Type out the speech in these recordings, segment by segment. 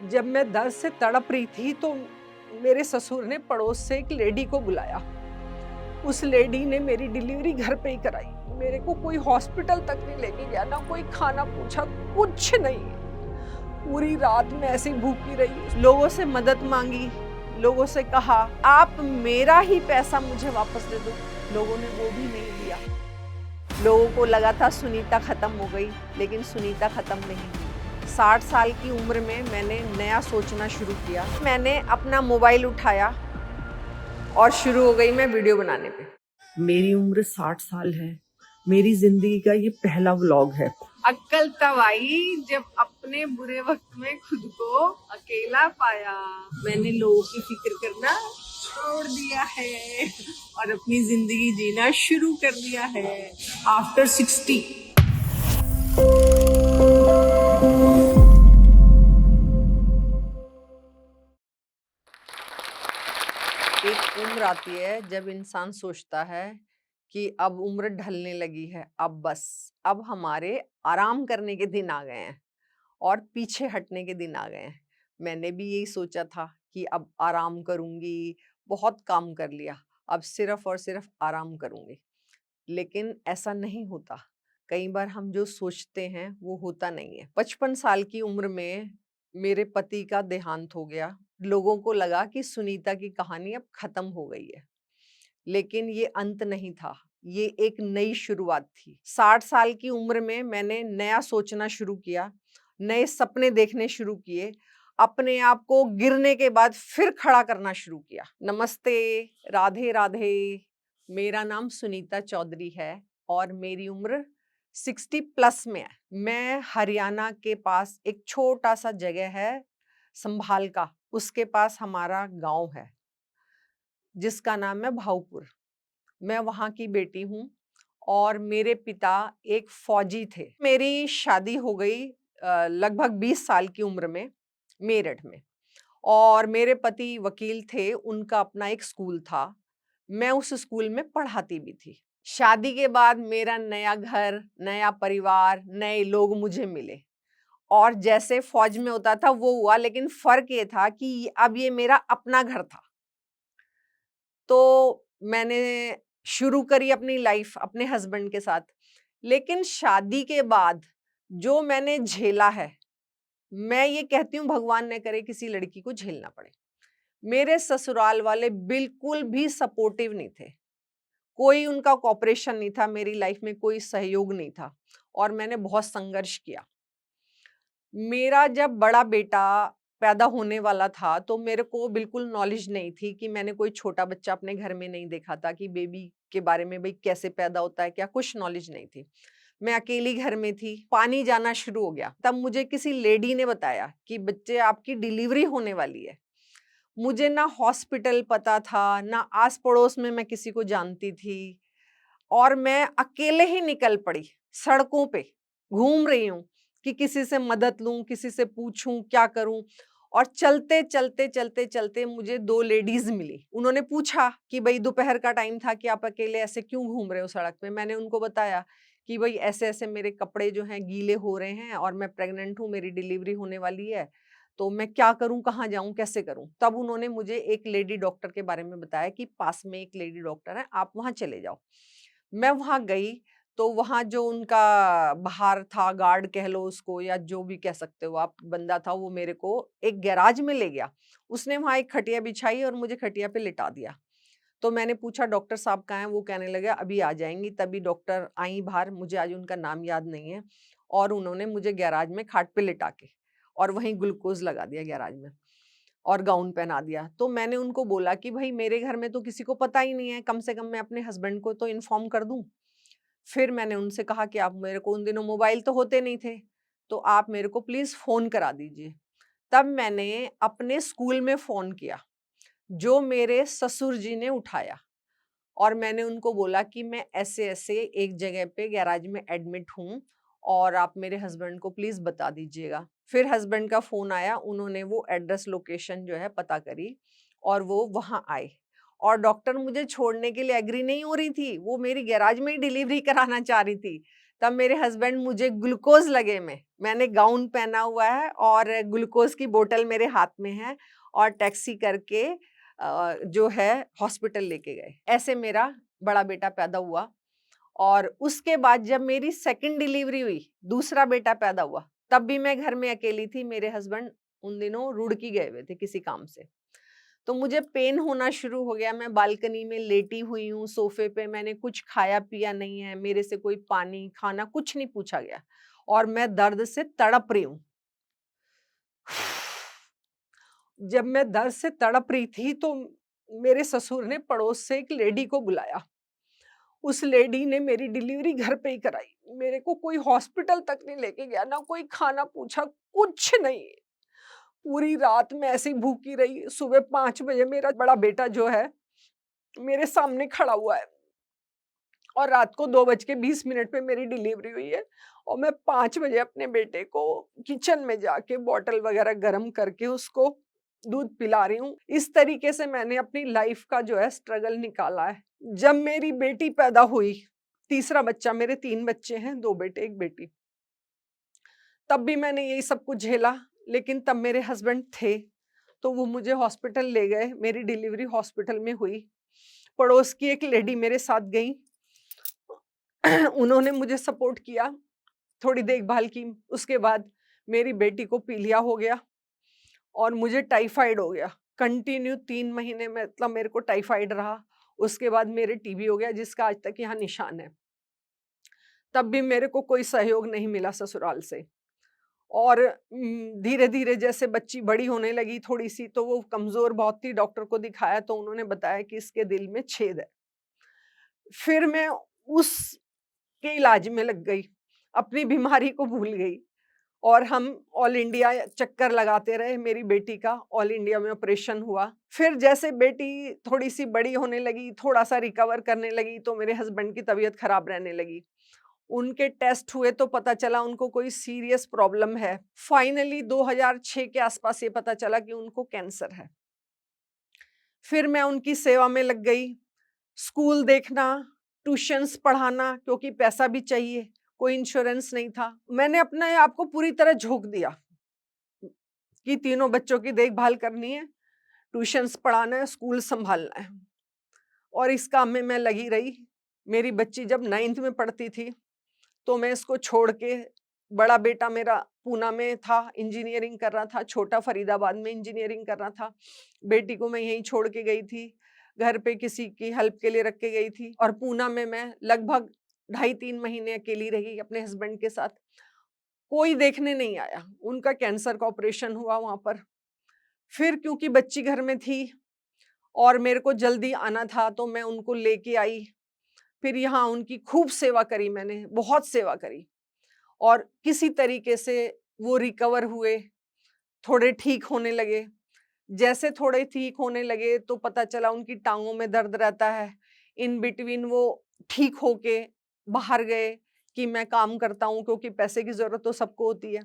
जब मैं दर्द से तड़प रही थी तो मेरे ससुर ने पड़ोस से एक लेडी को बुलाया। उस लेडी ने मेरी डिलीवरी घर पे ही कराई। मेरे को कोई हॉस्पिटल तक नहीं लेके गया, ना कोई खाना पूछा, कुछ नहीं। पूरी रात मैं ऐसे ही भूखी रही, लोगों से मदद मांगी, लोगों से कहा आप मेरा ही पैसा मुझे वापस दे दो। लोगों ने वो भी नहीं दिया। लोगों को लगा था सुनीता खत्म हो गई, लेकिन सुनीता खत्म नहीं। 60 साल की उम्र में मैंने नया सोचना शुरू किया। मैंने अपना मोबाइल उठाया और शुरू हो गई मैं वीडियो बनाने पे। मेरी उम्र 60 साल है। मेरी जिंदगी का ये पहला व्लॉग है। अक्कल तब आई जब अपने बुरे वक्त में खुद को अकेला पाया। मैंने लोगों की फिक्र करना छोड़ दिया है और अपनी जिंदगी जीना शुरू कर दिया है आफ्टर 60। एक उम्र आती है जब इंसान सोचता है कि अब उम्र ढलने लगी है, अब बस, अब हमारे आराम करने के दिन आ गए हैं और पीछे हटने के दिन आ गए हैं। मैंने भी यही सोचा था कि अब आराम करूंगी, बहुत काम कर लिया, अब सिर्फ और सिर्फ आराम करूंगी। लेकिन ऐसा नहीं होता। कई बार हम जो सोचते हैं वो होता नहीं है। 55 साल की उम्र में मेरे पति का देहांत हो गया। लोगों को लगा कि सुनीता की कहानी अब खत्म हो गई है, लेकिन ये अंत नहीं था, ये एक नई शुरुआत थी। 60 साल की उम्र में मैंने नया सोचना शुरू किया, नए सपने देखने शुरू किए, अपने आप को गिरने के बाद फिर खड़ा करना शुरू किया। नमस्ते, राधे राधे। मेरा नाम सुनीता चौधरी है और मेरी उम्र 60 प्लस में है। मैं हरियाणा के पास एक छोटा सा जगह है संभाल का, उसके पास हमारा गांव है जिसका नाम है भाऊपुर। मैं वहाँ की बेटी हूँ और मेरे पिता एक फौजी थे। मेरी शादी हो गई लगभग 20 साल की उम्र में मेरठ में, और मेरे पति वकील थे, उनका अपना एक स्कूल था। मैं उस स्कूल में पढ़ाती भी थी। शादी के बाद मेरा नया घर, नया परिवार, नए लोग मुझे मिले और जैसे फौज में होता था वो हुआ, लेकिन फर्क ये था कि अब ये मेरा अपना घर था। तो मैंने शुरू करी अपनी लाइफ अपने हस्बैंड के साथ। लेकिन शादी के बाद जो मैंने झेला है, मैं ये कहती हूँ भगवान न करे किसी लड़की को झेलना पड़े। मेरे ससुराल वाले बिल्कुल भी सपोर्टिव नहीं थे, कोई उनका कोऑपरेशन नहीं था, मेरी लाइफ में कोई सहयोग नहीं था और मैंने बहुत संघर्ष किया। मेरा जब बड़ा बेटा पैदा होने वाला था तो मेरे को बिल्कुल नॉलेज नहीं थी, कि मैंने कोई छोटा बच्चा अपने घर में नहीं देखा था कि बेबी के बारे में भाई कैसे पैदा होता है, क्या, कुछ नॉलेज नहीं थी। मैं अकेली घर में थी, पानी जाना शुरू हो गया। तब मुझे किसी लेडी ने बताया कि बच्चे आपकी डिलीवरी होने वाली है। मुझे ना हॉस्पिटल पता था, ना आस पड़ोस में मैं किसी को जानती थी, और मैं अकेले ही निकल पड़ी। सड़कों पे घूम रही हूँ कि किसी से मदद लूं, किसी से पूछूं क्या करूं। और चलते चलते चलते चलते मुझे 2 लेडीज मिली। उन्होंने पूछा कि भाई दोपहर का टाइम था कि आप अकेले ऐसे क्यों घूम रहे हो सड़क पे। मैंने उनको बताया कि भाई ऐसे ऐसे मेरे कपड़े जो हैं गीले हो रहे हैं और मैं प्रेग्नेंट हूँ, मेरी डिलीवरी होने वाली है, तो मैं क्या करूं, कहाँ जाऊं, कैसे करूं। तब उन्होंने मुझे एक लेडी डॉक्टर के बारे में बताया कि पास में एक लेडी डॉक्टर है, आप वहां चले जाओ। मैं वहां गई तो वहां जो उनका बाहर था, गार्ड कह लो उसको या जो भी कह सकते हो आप, बंदा था, वो मेरे को एक गैराज में ले गया। उसने वहां एक खटिया बिछाई और मुझे खटिया पे लिटा दिया। तो मैंने पूछा डॉक्टर साहब कहाँ हैं, वो कहने लगे अभी आ जाएंगी। तभी डॉक्टर आई बाहर, मुझे आज उनका नाम याद नहीं है, और उन्होंने मुझे गैराज में खाट पे लिटा के और वहीं ग्लूकोज लगा दिया गैराज में और गाउन पहना दिया। तो मैंने उनको बोला कि भाई मेरे घर में तो किसी को पता ही नहीं है, कम से कम मैं अपने हस्बैंड को तो इन्फॉर्म कर दूं। फिर मैंने उनसे कहा कि आप मेरे को, उन दिनों मोबाइल तो होते नहीं थे, तो आप मेरे को प्लीज फोन करा दीजिए। तब मैंने अपने स्कूल में फोन किया, जो मेरे ससुर जी ने उठाया, और मैंने उनको बोला कि मैं ऐसे ऐसे एक जगह पे गैराज में एडमिट हूँ और आप मेरे हस्बैंड को प्लीज बता दीजिएगा। फिर हस्बैंड का फोन आया, उन्होंने वो एड्रेस लोकेशन जो है पता करी और वो वहां आए। और डॉक्टर मुझे छोड़ने के लिए एग्री नहीं हो रही थी, वो मेरी गैराज में ही डिलीवरी कराना चाह रही थी। तब मेरे हस्बैंड मुझे ग्लूकोज लगे में, मैंने गाउन पहना हुआ है और ग्लूकोज की बोतल मेरे हाथ में है और टैक्सी करके जो है हॉस्पिटल लेके गए। ऐसे मेरा बड़ा बेटा पैदा हुआ। और उसके बाद जब मेरी सेकंड डिलीवरी हुई, दूसरा बेटा पैदा हुआ, तब भी मैं घर में अकेली थी। मेरे हस्बैंड उन दिनों रुड़की गए हुए थे किसी काम से। तो मुझे पेन होना शुरू हो गया। मैं बालकनी में लेटी हुई हूँ सोफे पे, मैंने कुछ खाया पिया नहीं है, मेरे से कोई पानी खाना कुछ नहीं पूछा गया और मैं दर्द से तड़प रही हूँ। जब मैं दर्द से तड़प रही थी तो मेरे ससुर ने पड़ोस से एक लेडी को बुलाया। उस लेडी ने मेरी डिलीवरी घर पे ही कराई। मेरे को कोई हॉस्पिटल तक नहीं लेके गया, ना कोई खाना पूछा, कुछ नहीं। पूरी रात मैं ऐसे ही भूखी रही। सुबह 5 बजे मेरा बड़ा बेटा जो है मेरे सामने खड़ा हुआ है और रात को 2:20 पे मेरी डिलीवरी हुई है और मैं 5 बजे अपने बेटे को किचन में जाके बॉटल वगैरह गर्म करके उसको दूध पिला रही हूँ। इस तरीके से मैंने अपनी लाइफ का जो है स्ट्रगल निकाला है। जब मेरी बेटी पैदा हुई, तीसरा बच्चा, मेरे 3 बच्चे हैं, 2 बेटे 1 बेटी, तब भी मैंने यही सब कुछ झेला। लेकिन तब मेरे हस्बैंड थे तो वो मुझे हॉस्पिटल ले गए। मेरी डिलीवरी हॉस्पिटल में हुई। पड़ोस की एक लेडी मेरे साथ गई। उन्होंने मुझे सपोर्ट किया, थोड़ी देखभाल की। उसके बाद मेरी बेटी को पीलिया हो गया और मुझे टाइफाइड हो गया। कंटिन्यू 3 महीने में मतलब मेरे को टाइफाइड रहा। उसके बाद मेरे टीबी हो गया जिसका आज तक यहाँ निशान है। तब भी मेरे को कोई सहयोग नहीं मिला ससुराल से। और धीरे धीरे जैसे बच्ची बड़ी होने लगी थोड़ी सी, तो वो कमजोर बहुत थी। डॉक्टर को दिखाया तो उन्होंने बताया कि इसके दिल में छेद है। फिर मैं उसके इलाज में लग गई, अपनी बीमारी को भूल गई और हम ऑल इंडिया चक्कर लगाते रहे। मेरी बेटी का ऑल इंडिया में ऑपरेशन हुआ। फिर जैसे बेटी थोड़ी सी बड़ी होने लगी, थोड़ा सा रिकवर करने लगी, तो मेरे हस्बैंड की तबीयत खराब रहने लगी। उनके टेस्ट हुए तो पता चला उनको कोई सीरियस प्रॉब्लम है। फाइनली 2006 के आसपास ये पता चला कि उनको कैंसर है। फिर मैं उनकी सेवा में लग गई। स्कूल देखना, ट्यूशंस पढ़ाना, क्योंकि पैसा भी चाहिए, कोई इंश्योरेंस नहीं था। मैंने अपने आप को पूरी तरह झोंक दिया कि तीनों बच्चों की देखभाल करनी है, ट्यूशंस पढ़ाना है, स्कूल संभालना है और इस काम में मैं लगी रही। मेरी बच्ची जब 9th में पढ़ती थी तो मैं इसको छोड़ के, बड़ा बेटा मेरा पूना में था, इंजीनियरिंग कर रहा था, छोटा फरीदाबाद में इंजीनियरिंग कर रहा था। बेटी को मैं यहीं छोड़ के गई थी, घर पे किसी की हेल्प के लिए रख के गई थी और पूना में मैं लगभग 2.5-3 महीने अकेली रही अपने हस्बैंड के साथ। कोई देखने नहीं आया। उनका कैंसर का ऑपरेशन हुआ वहां पर। फिर क्योंकि बच्ची घर में थी और मेरे को जल्दी आना था तो मैं उनको लेके आई। फिर यहाँ उनकी खूब सेवा करी, मैंने बहुत सेवा करी और किसी तरीके से वो रिकवर हुए, थोड़े ठीक होने लगे। जैसे थोड़े ठीक होने लगे तो पता चला उनकी टांगों में दर्द रहता है। इन बिटवीन वो ठीक होके बाहर गए कि मैं काम करता हूँ, क्योंकि पैसे की जरूरत तो सबको होती है।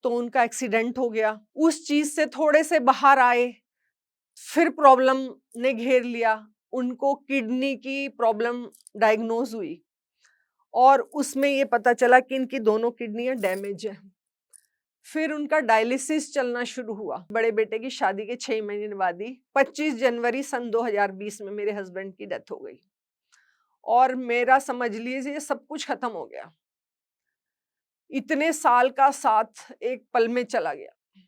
तो उनका एक्सीडेंट हो गया। उस चीज से थोड़े से बाहर आए, फिर प्रॉब्लम ने घेर लिया। उनको किडनी की प्रॉब्लम डायग्नोज हुई और उसमें ये पता चला कि इनकी दोनों किडनियां डैमेज है। फिर उनका डायलिसिस चलना शुरू हुआ। बड़े बेटे की शादी के 6 महीने बाद ही 25 जनवरी सन 2020 में मेरे हस्बैंड की डेथ हो गई और मेरा समझ लीजिए सब कुछ खत्म हो गया। इतने साल का साथ एक पल में चला गया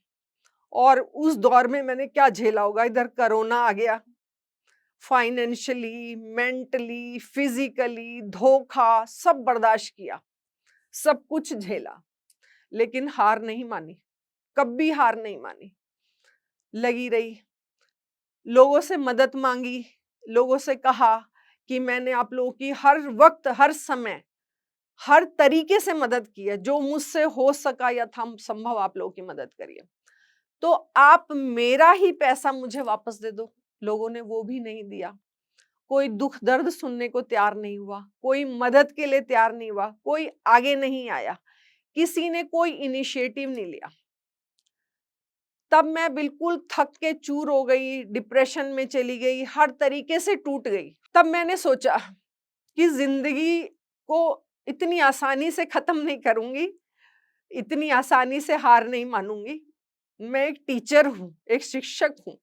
और उस दौर में मैंने क्या झेला होगा। इधर कोरोना आ गया, फाइनेंशियली, मेंटली, फिजिकली धोखा सब बर्दाश्त किया, सब कुछ झेला, लेकिन हार नहीं मानी, कभी हार नहीं मानी। लगी रही, लोगों से मदद मांगी, लोगों से कहा कि मैंने आप लोगों की हर वक्त, हर समय, हर तरीके से मदद की है। जो मुझसे हो सका या था संभव आप लोगों की मदद करिए, तो आप मेरा ही पैसा मुझे वापस दे दो। लोगों ने वो भी नहीं दिया। कोई दुख दर्द सुनने को तैयार नहीं हुआ, कोई मदद के लिए तैयार नहीं हुआ, कोई आगे नहीं आया, किसी ने कोई इनिशिएटिव नहीं लिया। तब मैं बिल्कुल थक के चूर हो गई, डिप्रेशन में चली गई, हर तरीके से टूट गई। तब मैंने सोचा कि जिंदगी को इतनी आसानी से खत्म नहीं करूंगी, इतनी आसानी से हार नहीं मानूंगी। मैं एक टीचर हूँ, एक शिक्षक हूँ,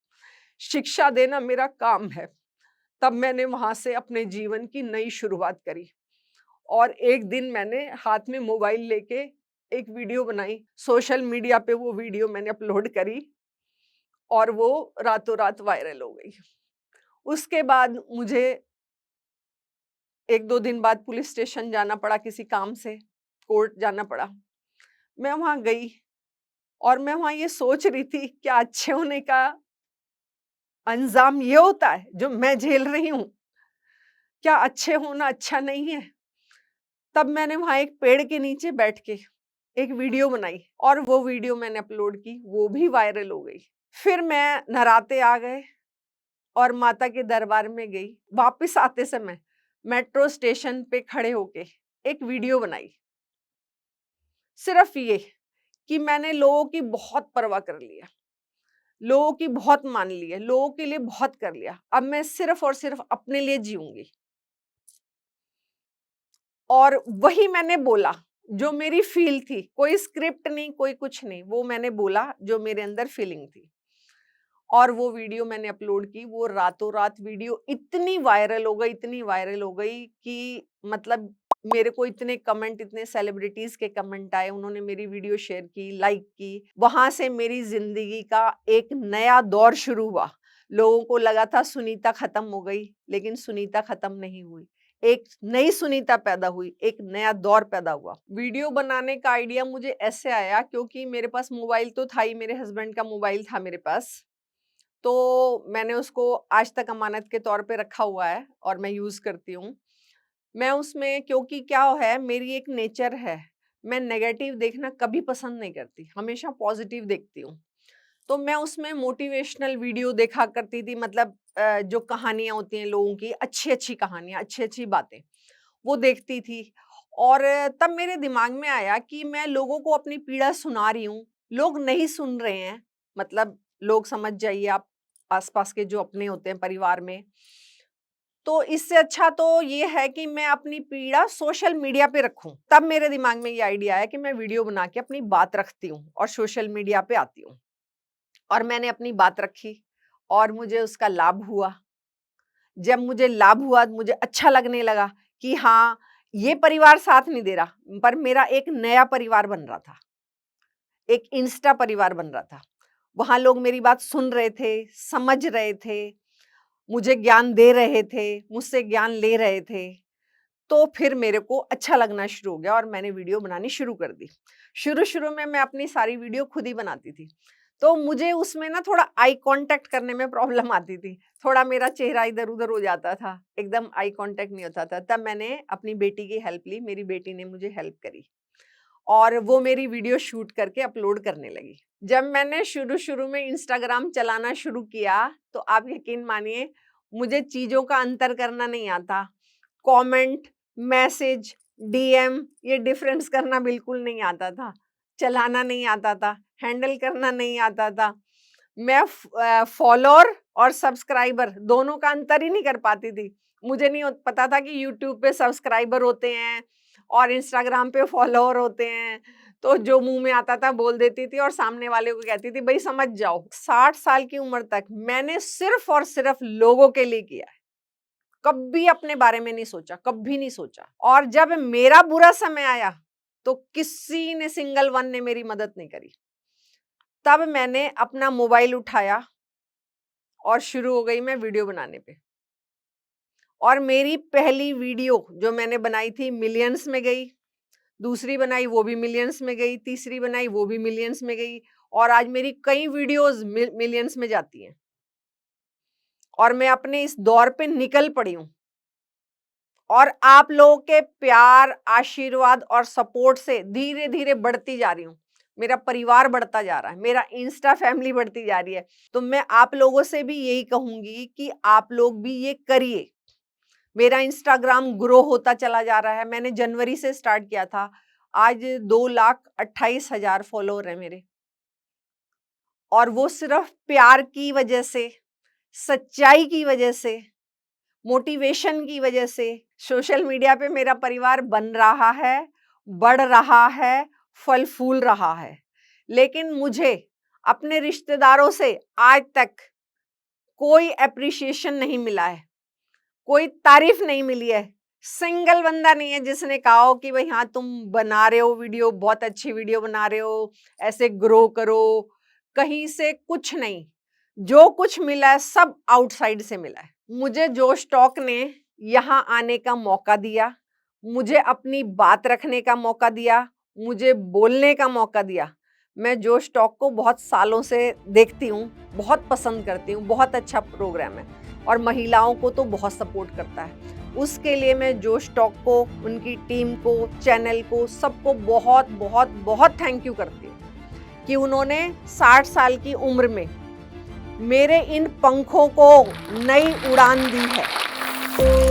शिक्षा देना मेरा काम है। तब मैंने वहां से अपने जीवन की नई शुरुआत करी और एक दिन मैंने हाथ में मोबाइल लेके एक वीडियो बनाई, सोशल मीडिया पे वो वीडियो मैंने अपलोड करी और वो रातों रात वायरल हो गई। उसके बाद मुझे 1-2 दिन बाद पुलिस स्टेशन जाना पड़ा, किसी काम से कोर्ट जाना पड़ा। मैं वहां गई और मैं वहां ये सोच रही थी क्या अच्छे होने का अंजाम ये होता है जो मैं झेल रही हूँ? क्या अच्छे होना अच्छा नहीं है? तब मैंने वहां एक पेड़ के नीचे बैठ के एक वीडियो बनाई और वो वीडियो मैंने अपलोड की, वो भी वायरल हो गई। फिर मैं नराते आ गए और माता के दरबार में गई। वापस आते समय मेट्रो स्टेशन पे खड़े होके एक वीडियो बनाई, सिर्फ ये कि मैंने लोगों की बहुत परवाह कर लिया, लोगों की बहुत मान ली है, लोगों के लिए बहुत कर लिया, अब मैं सिर्फ और सिर्फ अपने लिए जीऊंगी। और वही मैंने बोला जो मेरी फील थी, कोई स्क्रिप्ट नहीं, कोई कुछ नहीं, वो मैंने बोला जो मेरे अंदर फीलिंग थी। और वो वीडियो मैंने अपलोड की। वो रातों रात वीडियो इतनी वायरल हो गई, इतनी वायरल हो गई कि मतलब मेरे को इतने कमेंट, इतने सेलिब्रिटीज के कमेंट आए, उन्होंने मेरी वीडियो शेयर की, लाइक की। वहां से मेरी जिंदगी का एक नया दौर शुरू हुआ। लोगों को लगा था सुनीता खत्म हो गई, लेकिन सुनीता खत्म नहीं हुई। एक नई सुनीता पैदा हुई, एक नया दौर पैदा हुआ। वीडियो बनाने का आइडिया मुझे ऐसे आया क्योंकि मेरे पास मोबाइल तो था ही, मेरे हस्बैंड का मोबाइल था मेरे पास, तो मैंने उसको आज तक अमानत के तौर पे रखा हुआ है और मैं यूज करती हूँ। मैं उसमें, क्योंकि क्या है, मेरी एक नेचर है, मैं नेगेटिव देखना कभी पसंद नहीं करती, हमेशा पॉजिटिव देखती हूँ। तो मैं उसमें मोटिवेशनल वीडियो देखा करती थी, मतलब जो कहानियां होती हैं लोगों की, अच्छी अच्छी कहानियां, अच्छी अच्छी बातें, वो देखती थी। और तब मेरे दिमाग में आया कि मैं लोगों को अपनी पीड़ा सुना रही हूँ, लोग नहीं सुन रहे हैं, मतलब लोग, समझ जाइए आप, आसपास के जो अपने होते हैं परिवार में। तो इससे अच्छा तो ये है कि मैं अपनी पीड़ा सोशल मीडिया पे रखूं। तब मेरे दिमाग में ये आइडिया आया कि मैं वीडियो बना के अपनी बात रखती हूँ और सोशल मीडिया पे आती हूँ। और मैंने अपनी बात रखी और मुझे उसका लाभ हुआ। जब मुझे लाभ हुआ, मुझे अच्छा लगने लगा कि हाँ, ये परिवार साथ नहीं दे रहा, पर मेरा एक नया परिवार बन रहा था, एक इंस्टा परिवार बन रहा था। वहां लोग मेरी बात सुन रहे थे, समझ रहे थे, मुझे ज्ञान दे रहे थे, मुझसे ज्ञान ले रहे थे। तो फिर मेरे को अच्छा लगना शुरू हो गया और मैंने वीडियो बनानी शुरू कर दी। शुरू-शुरू में मैं अपनी सारी वीडियो खुद ही बनाती थी। तो मुझे उसमें ना थोड़ा आई कांटेक्ट करने में प्रॉब्लम आती थी। थोड़ा मेरा चेहरा इधर-उधर हो जाता था, एकदम आई कांटेक्ट नहीं होता था। तब मैंने अपनी बेटी की हेल्प ली, मेरी बेटी ने मुझे हेल्प करी और वो मेरी वीडियो शूट करके अपलोड करने लगी। जब मैंने शुरू-शुरू में इंस्टाग्राम चलाना शुरू किया, तो आप यकीन मानिए मुझे चीज़ों का अंतर करना नहीं आता। कमेंट, मैसेज, डीएम, ये डिफरेंस करना बिल्कुल नहीं आता था, चलाना नहीं आता था, हैंडल करना नहीं आता था। मैं फॉलोअर और सब्सक्राइबर दोनों का अंतर ही नहीं कर पाती थी। मुझे नहीं पता था कि यूट्यूब पे सब्सक्राइबर होते हैं और इंस्टाग्राम पे फॉलोअर होते हैं। तो जो मुंह में आता था बोल देती थी और सामने वाले को कहती थी भाई समझ जाओ। 60 साल की उम्र तक मैंने सिर्फ और सिर्फ लोगों के लिए किया है, कभी अपने बारे में नहीं सोचा, कभी नहीं सोचा। और जब मेरा बुरा समय आया तो किसी ने, सिंगल वन ने मेरी मदद नहीं करी। तब मैंने अपना मोबाइल उठाया और शुरू हो गई मैं वीडियो बनाने पे। और मेरी पहली वीडियो जो मैंने बनाई थी मिलियंस में गई, दूसरी बनाई वो भी मिलियंस में गई, तीसरी बनाई वो भी मिलियंस में गई और आज मेरी कई वीडियोस मिलियंस में जाती हैं। और मैं अपने इस दौर पे निकल पड़ी हूँ और आप लोगों के प्यार, आशीर्वाद और सपोर्ट से धीरे धीरे बढ़ती जा रही हूँ। मेरा परिवार बढ़ता जा रहा है, मेरा इंस्टा फैमिली बढ़ती जा रही है। तो मैं आप लोगों से भी यही कहूंगी कि आप लोग भी ये करिए। मेरा इंस्टाग्राम ग्रो होता चला जा रहा है। मैंने जनवरी से स्टार्ट किया था, आज 2,28,000 फॉलोअर है मेरे। और वो सिर्फ प्यार की वजह से, सच्चाई की वजह से, मोटिवेशन की वजह से सोशल मीडिया पे मेरा परिवार बन रहा है, बढ़ रहा है, फल फूल रहा है। लेकिन मुझे अपने रिश्तेदारों से आज तक कोई एप्रिशिएशन नहीं मिला है, कोई तारीफ नहीं मिली है। सिंगल बंदा नहीं है जिसने कहा हो कि भाई हाँ तुम बना रहे हो वीडियो, बहुत अच्छी वीडियो बना रहे हो, ऐसे ग्रो करो। कहीं से कुछ नहीं, जो कुछ मिला है सब आउटसाइड से मिला है। मुझे जोश टॉक ने यहाँ आने का मौका दिया, मुझे अपनी बात रखने का मौका दिया, मुझे बोलने का मौका दिया। मैं जोश टॉक को बहुत सालों से देखती हूँ, बहुत पसंद करती हूँ, बहुत अच्छा प्रोग्राम है और महिलाओं को तो बहुत सपोर्ट करता है। उसके लिए मैं जोश टॉक को, उनकी टीम को, चैनल को, सबको बहुत बहुत बहुत थैंक यू करती हूँ कि उन्होंने 60 साल की उम्र में मेरे इन पंखों को नई उड़ान दी है।